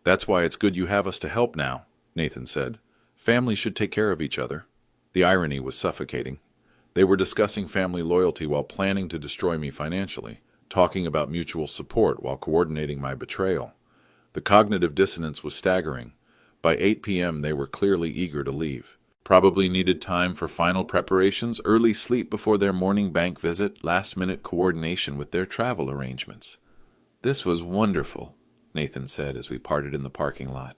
That's why it's good you have us to help now, Nathan said. Families should take care of each other. The irony was suffocating. They were discussing family loyalty while planning to destroy me financially, talking about mutual support while coordinating my betrayal. The cognitive dissonance was staggering. By 8 p.m. they were clearly eager to leave. Probably needed time for final preparations, early sleep before their morning bank visit, last-minute coordination with their travel arrangements. This was wonderful, Nathan said as we parted in the parking lot.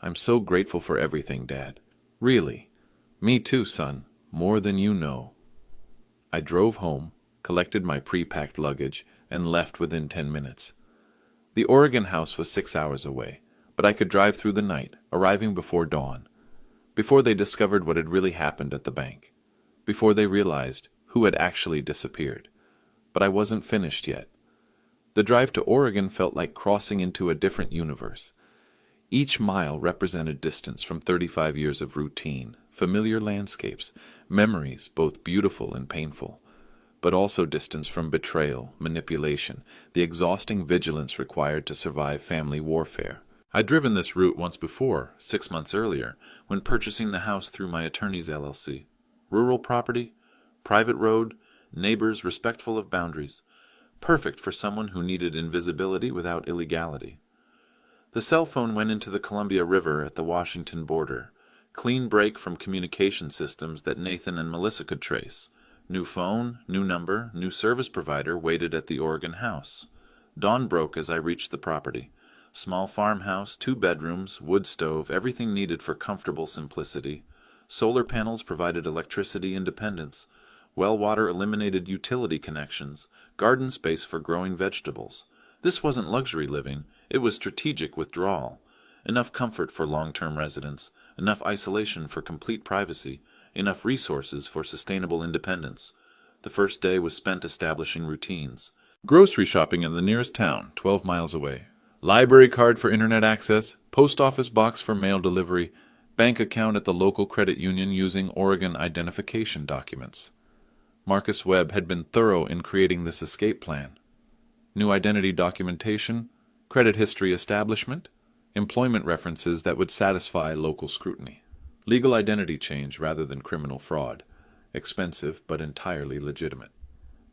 I'm so grateful for everything, Dad. Really. Me too, son. More than you know. I drove home, collected my pre-packed luggage, and left within 10 minutes. The Oregon house was 6 hours away, but I could drive through the night, arriving before dawn. Before they discovered what had really happened at the bank. Before they realized who had actually disappeared. But I wasn't finished yet. The drive to Oregon felt like crossing into a different universe. Each mile represented distance from 35 years of routine, familiar landscapes, memories both beautiful and painful, but also distance from betrayal, manipulation, the exhausting vigilance required to survive family warfare. I'd driven this route once before, 6 months earlier, when purchasing the house through my attorney's LLC. Rural property, private road, neighbors respectful of boundaries. Perfect for someone who needed invisibility without illegality. The cell phone went into the Columbia River at the Washington border. Clean break from communication systems that Nathan and Melissa could trace. New phone, new number, new service provider waited at the Oregon house. Dawn broke as I reached the property. Small farmhouse, 2 bedrooms, wood stove, everything needed for comfortable simplicity. Solar panels provided electricity independence. Well water eliminated utility connections. Garden space for growing vegetables. This wasn't luxury living, it was strategic withdrawal. Enough comfort for long-term residents, enough isolation for complete privacy, enough resources for sustainable independence. The first day was spent establishing routines. Grocery shopping in the nearest town, 12 miles away. Library card for internet access, post office box for mail delivery. Bank account at the local credit union using Oregon identification documents. Marcus Webb had been thorough in creating this escape plan. New identity documentation, credit history establishment, employment references that would satisfy local scrutiny. Legal identity change rather than criminal fraud. Expensive but entirely legitimate.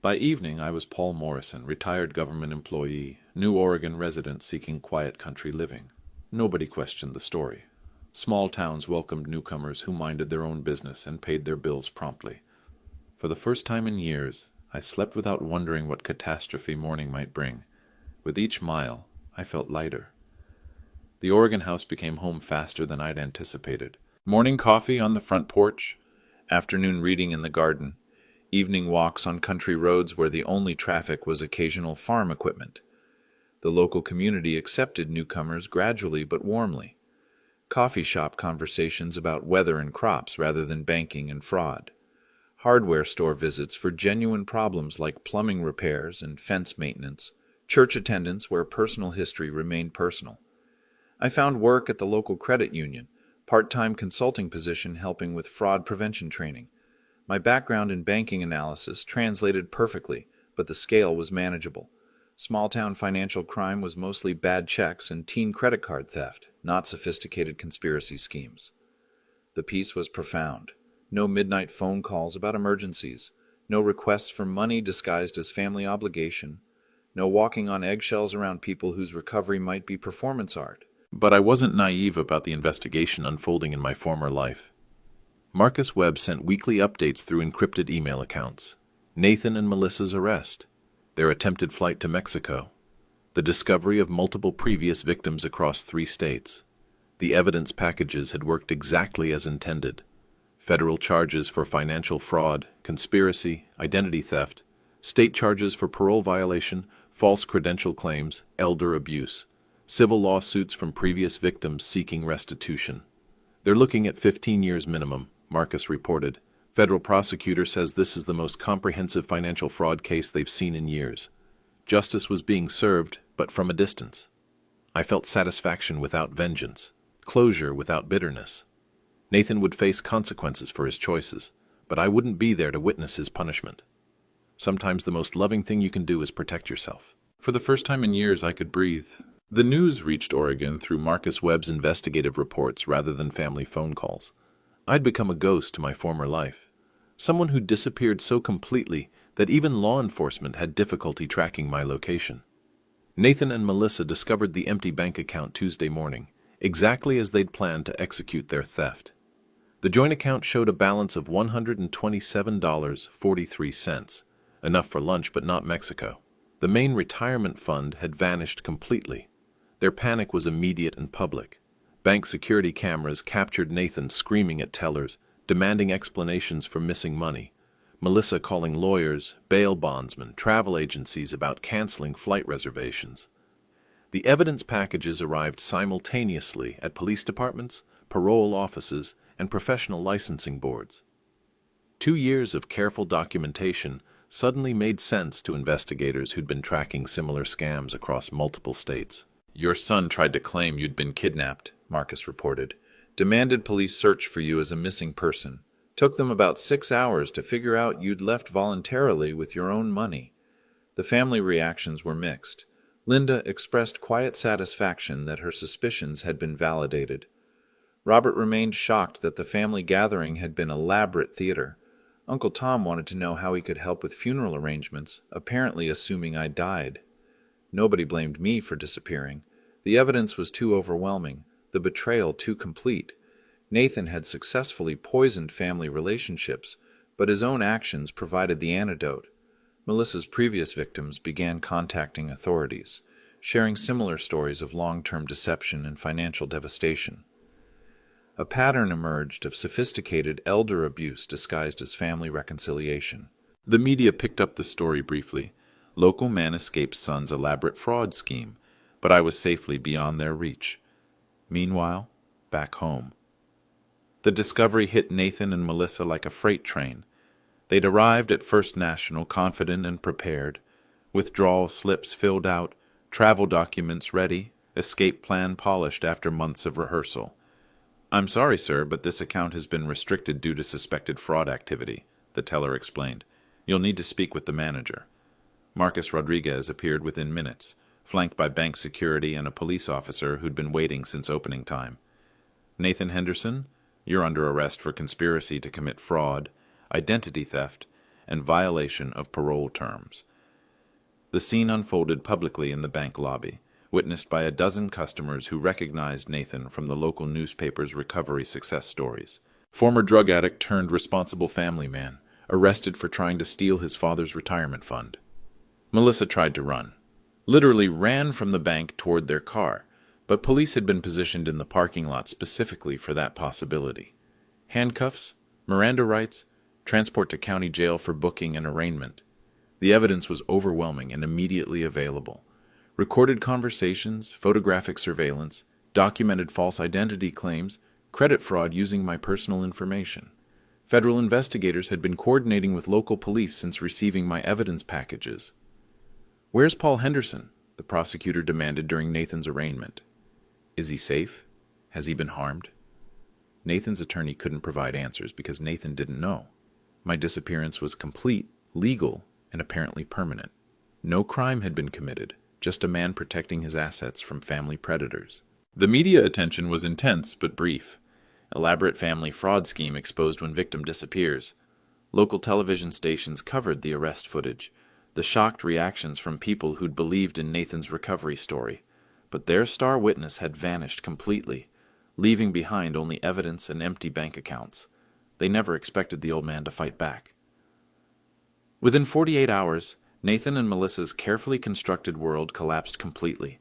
By evening, I was Paul Morrison, retired government employee, new Oregon resident seeking quiet country living. Nobody questioned the story. Small towns welcomed newcomers who minded their own business and paid their bills promptly. For the first time in years, I slept without wondering what catastrophe morning might bring. With each mile, I felt lighter. The Oregon house became home faster than I'd anticipated. Morning coffee on the front porch, afternoon reading in the garden, evening walks on country roads where the only traffic was occasional farm equipment. The local community accepted newcomers gradually but warmly. Coffee shop conversations about weather and crops rather than banking and fraud. Hardware store visits for genuine problems like plumbing repairs and fence maintenance. Church attendance where personal history remained personal. I found work at the local credit union, part-time consulting position helping with fraud prevention training. My background in banking analysis translated perfectly, but the scale was manageable. Small-town financial crime was mostly bad checks and teen credit card theft, not sophisticated conspiracy schemes. The peace was profound. No midnight phone calls about emergencies. No requests for money disguised as family obligation. No walking on eggshells around people whose recovery might be performance art. But I wasn't naive about the investigation unfolding in my former life. Marcus Webb sent weekly updates through encrypted email accounts. Nathan and Melissa's arrest. Their attempted flight to Mexico. The discovery of multiple previous victims across 3 states. The evidence packages had worked exactly as intended. Federal charges for financial fraud, conspiracy, identity theft, state charges for parole violation, false credential claims, elder abuse, civil lawsuits from previous victims seeking restitution. They're looking at 15 years minimum, Marcus reported. Federal prosecutor says this is the most comprehensive financial fraud case they've seen in years. Justice was being served, but from a distance. I felt satisfaction without vengeance, closure without bitterness. Nathan would face consequences for his choices, but I wouldn't be there to witness his punishment. Sometimes the most loving thing you can do is protect yourself. For the first time in years, I could breathe. The news reached Oregon through Marcus Webb's investigative reports rather than family phone calls. I'd become a ghost to my former life, someone who disappeared so completely that even law enforcement had difficulty tracking my location. Nathan and Melissa discovered the empty bank account Tuesday morning, exactly as they'd planned to execute their theft. The joint account showed a balance of $127.43, enough for lunch but not Mexico. The main retirement fund had vanished completely. Their panic was immediate and public. Bank security cameras captured Nathan screaming at tellers, demanding explanations for missing money. Melissa calling lawyers, bail bondsmen, travel agencies about canceling flight reservations. The evidence packages arrived simultaneously at police departments, parole offices, and professional licensing boards. 2 years of careful documentation suddenly made sense to investigators who'd been tracking similar scams across multiple states. Your son tried to claim you'd been kidnapped, Marcus reported. Demanded police search for you as a missing person. Took them about 6 hours to figure out you'd left voluntarily with your own money. The family reactions were mixed. Linda expressed quiet satisfaction that her suspicions had been validated. Robert remained shocked that the family gathering had been elaborate theater. Uncle Tom wanted to know how he could help with funeral arrangements, apparently assuming I died. Nobody blamed me for disappearing. The evidence was too overwhelming, the betrayal too complete. Nathan had successfully poisoned family relationships, but his own actions provided the antidote. Melissa's previous victims began contacting authorities, sharing similar stories of long-term deception and financial devastation. A pattern emerged of sophisticated elder abuse disguised as family reconciliation. The media picked up the story briefly. Local man escaped son's elaborate fraud scheme, but I was safely beyond their reach. Meanwhile, back home. The discovery hit Nathan and Melissa like a freight train. They'd arrived at First National confident and prepared, withdrawal slips filled out, travel documents ready, escape plan polished after months of rehearsal. "I'm sorry, sir, but this account has been restricted due to suspected fraud activity," the teller explained. "You'll need to speak with the manager." Marcus Rodriguez appeared within minutes, flanked by bank security and a police officer who'd been waiting since opening time. "Nathan Henderson, you're under arrest for conspiracy to commit fraud, identity theft, and violation of parole terms." The scene unfolded publicly in the bank lobby, witnessed by a dozen customers who recognized Nathan from the local newspaper's recovery success stories. Former drug addict turned responsible family man, arrested for trying to steal his father's retirement fund. Melissa tried to run, literally ran from the bank toward their car, but police had been positioned in the parking lot specifically for that possibility. Handcuffs, Miranda rights, transport to county jail for booking and arraignment. The evidence was overwhelming and immediately available. Recorded conversations, photographic surveillance, documented false identity claims, credit fraud using my personal information. Federal investigators had been coordinating with local police since receiving my evidence packages. "Where's Paul Henderson?" the prosecutor demanded during Nathan's arraignment. "Is he safe? Has he been harmed?" Nathan's attorney couldn't provide answers because Nathan didn't know. My disappearance was complete, legal, and apparently permanent. No crime had been committed, just a man protecting his assets from family predators. The media attention was intense but brief. Elaborate family fraud scheme exposed when victim disappears. Local television stations covered the arrest footage, the shocked reactions from people who'd believed in Nathan's recovery story. But their star witness had vanished completely, leaving behind only evidence and empty bank accounts. They never expected the old man to fight back. Within 48 hours, Nathan and Melissa's carefully constructed world collapsed completely.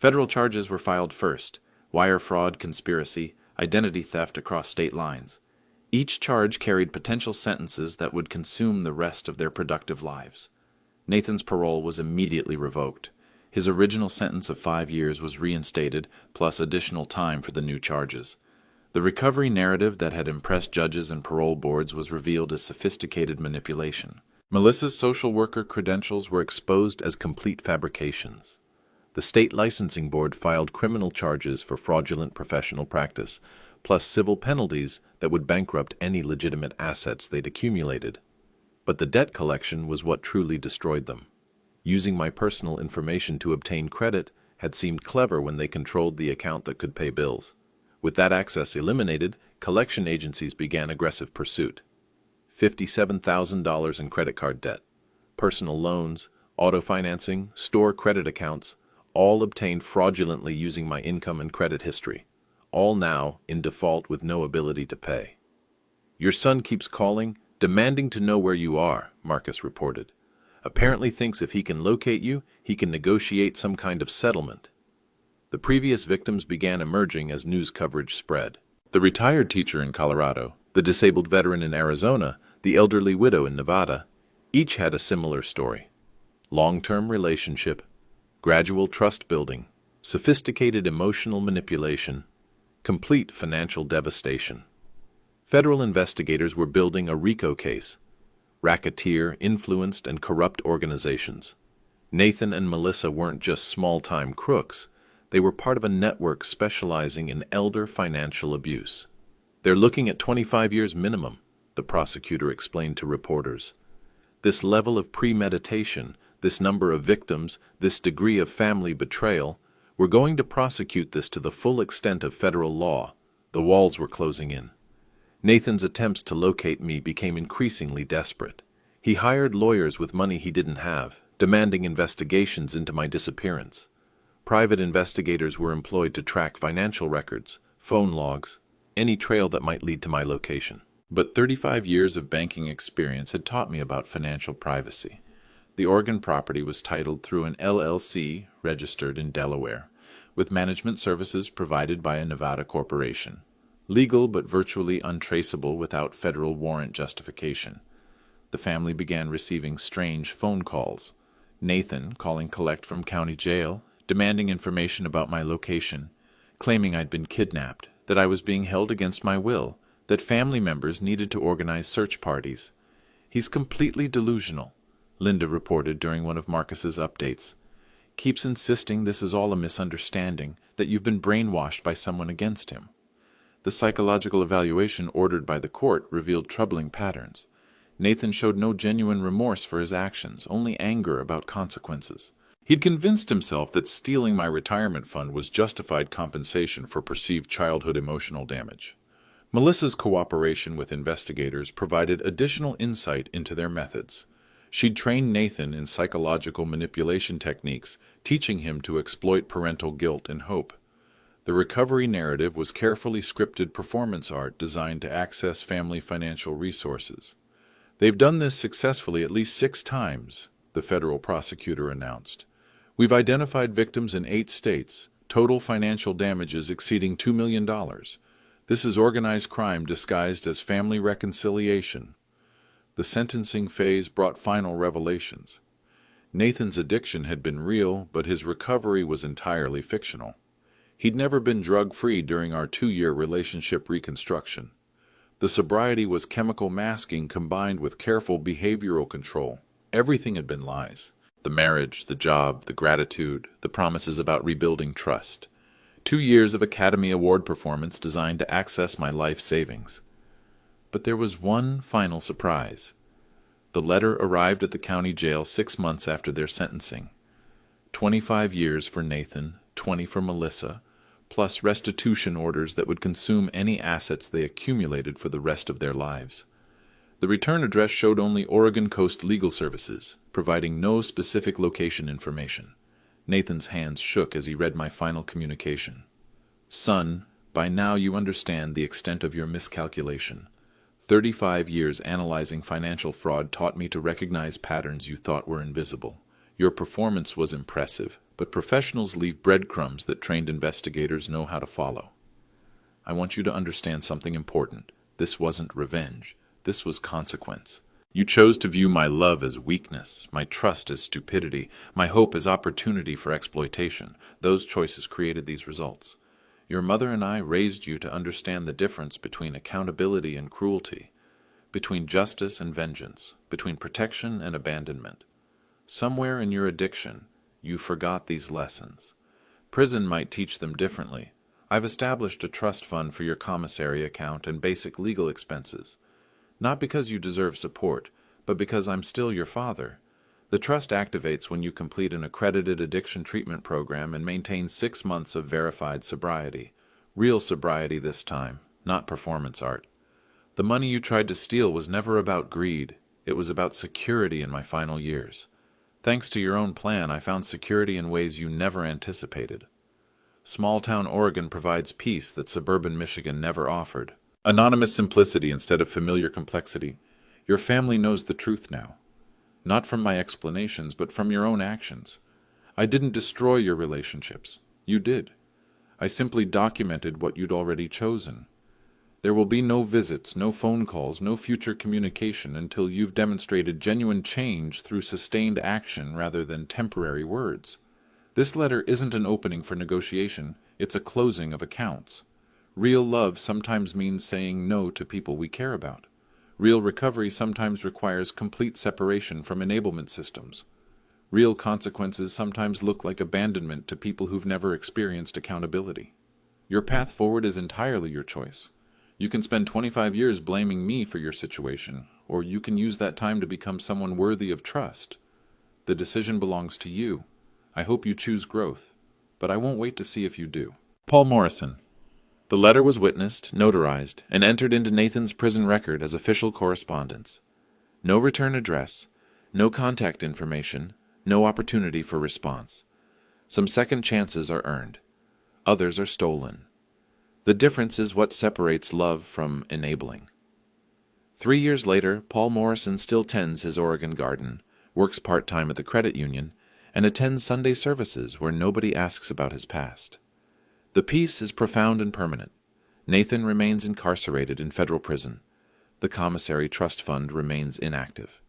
Federal charges were filed first: wire fraud, conspiracy, identity theft across state lines. Each charge carried potential sentences that would consume the rest of their productive lives. Nathan's parole was immediately revoked. His original sentence of 5 years was reinstated, plus additional time for the new charges. The recovery narrative that had impressed judges and parole boards was revealed as sophisticated manipulation. Melissa's social worker credentials were exposed as complete fabrications. The state licensing board filed criminal charges for fraudulent professional practice, plus civil penalties that would bankrupt any legitimate assets they'd accumulated. But the debt collection was what truly destroyed them. Using my personal information to obtain credit had seemed clever when they controlled the account that could pay bills. With that access eliminated, collection agencies began aggressive pursuit. $57,000 in credit card debt, personal loans, auto financing, store credit accounts, all obtained fraudulently using my income and credit history, all now in default with no ability to pay. "Your son keeps calling, demanding to know where you are," Marcus reported. "Apparently thinks if he can locate you, he can negotiate some kind of settlement." The previous victims began emerging as news coverage spread. The retired teacher in Colorado, the disabled veteran in Arizona, the elderly widow in Nevada, each had a similar story. Long-term relationship, gradual trust building, sophisticated emotional manipulation, complete financial devastation. Federal investigators were building a RICO case: racketeer, influenced, and corrupt organizations. Nathan and Melissa weren't just small-time crooks. They were part of a network specializing in elder financial abuse. "They're looking at 25 years minimum," the prosecutor explained to reporters. This level of premeditation, this number of victims, this degree of family betrayal, we're going to prosecute this to the full extent of federal law. The walls were closing in. Nathan's attempts to locate me became increasingly desperate. He hired lawyers with money he didn't have, demanding investigations into my disappearance. Private investigators were employed to track financial records, phone logs, any trail that might lead to my location. But 35 years of banking experience had taught me about financial privacy. The Oregon property was titled through an LLC registered in Delaware, with management services provided by a Nevada corporation. Legal but virtually untraceable without federal warrant justification. The family began receiving strange phone calls. Nathan calling collect from county jail, demanding information about my location, claiming I'd been kidnapped, that I was being held against my will, that family members needed to organize search parties. "He's completely delusional," Linda reported during one of Marcus's updates. "Keeps insisting this is all a misunderstanding, that you've been brainwashed by someone against him." The psychological evaluation ordered by the court revealed troubling patterns. Nathan showed no genuine remorse for his actions, only anger about consequences. He'd convinced himself that stealing my retirement fund was justified compensation for perceived childhood emotional damage. Melissa's cooperation with investigators provided additional insight into their methods. She'd trained Nathan in psychological manipulation techniques, teaching him to exploit parental guilt and hope. The recovery narrative was carefully scripted performance art designed to access family financial resources. "They've done this successfully at least 6 times, the federal prosecutor announced. "We've identified victims in 8 states, total financial damages exceeding $2 million. This is organized crime disguised as family reconciliation." The sentencing phase brought final revelations. Nathan's addiction had been real, but his recovery was entirely fictional. He'd never been drug-free during our 2-year relationship reconstruction. The sobriety was chemical masking combined with careful behavioral control. Everything had been lies. The marriage, the job, the gratitude, the promises about rebuilding trust. 2 years of Academy Award performance designed to access my life savings. But there was one final surprise. The letter arrived at the county jail 6 months after their sentencing. 25 years for Nathan, 20 for Melissa, plus restitution orders that would consume any assets they accumulated for the rest of their lives. The return address showed only Oregon Coast Legal Services, providing no specific location information. Nathan's hands shook as he read my final communication. "Son, by now you understand the extent of your miscalculation. 35 years analyzing financial fraud taught me to recognize patterns you thought were invisible. Your performance was impressive, but professionals leave breadcrumbs that trained investigators know how to follow. I want you to understand something important. This wasn't revenge. This was consequence. You chose to view my love as weakness, my trust as stupidity, my hope as opportunity for exploitation. Those choices created these results. Your mother and I raised you to understand the difference between accountability and cruelty, between justice and vengeance, between protection and abandonment. Somewhere in your addiction, you forgot these lessons. Prison might teach them differently. I've established a trust fund for your commissary account and basic legal expenses. Not because you deserve support, but because I'm still your father. The trust activates when you complete an accredited addiction treatment program and maintain 6 months of verified sobriety. Real sobriety this time, not performance art. The money you tried to steal was never about greed. It was about security in my final years. Thanks to your own plan, I found security in ways you never anticipated. Small-town Oregon provides peace that suburban Michigan never offered. Anonymous simplicity instead of familiar complexity. Your family knows the truth now. Not from my explanations, but from your own actions. I didn't destroy your relationships. You did. I simply documented what you'd already chosen. There will be no visits, no phone calls, no future communication until you've demonstrated genuine change through sustained action rather than temporary words. This letter isn't an opening for negotiation, it's a closing of accounts. Real love sometimes means saying no to people we care about. Real recovery sometimes requires complete separation from enablement systems. Real consequences sometimes look like abandonment to people who've never experienced accountability. Your path forward is entirely your choice. You can spend 25 years blaming me for your situation, or you can use that time to become someone worthy of trust. The decision belongs to you. I hope you choose growth, but I won't wait to see if you do. Paul Morrison. The letter was witnessed, notarized, and entered into Nathan's prison record as official correspondence. No return address, no contact information, no opportunity for response. Some second chances are earned. Others are stolen. The difference is what separates love from enabling. 3 years later, Paul Morrison still tends his Oregon garden, works part-time at the credit union, and attends Sunday services where nobody asks about his past. The peace is profound and permanent. Nathan remains incarcerated in federal prison. The commissary trust fund remains inactive.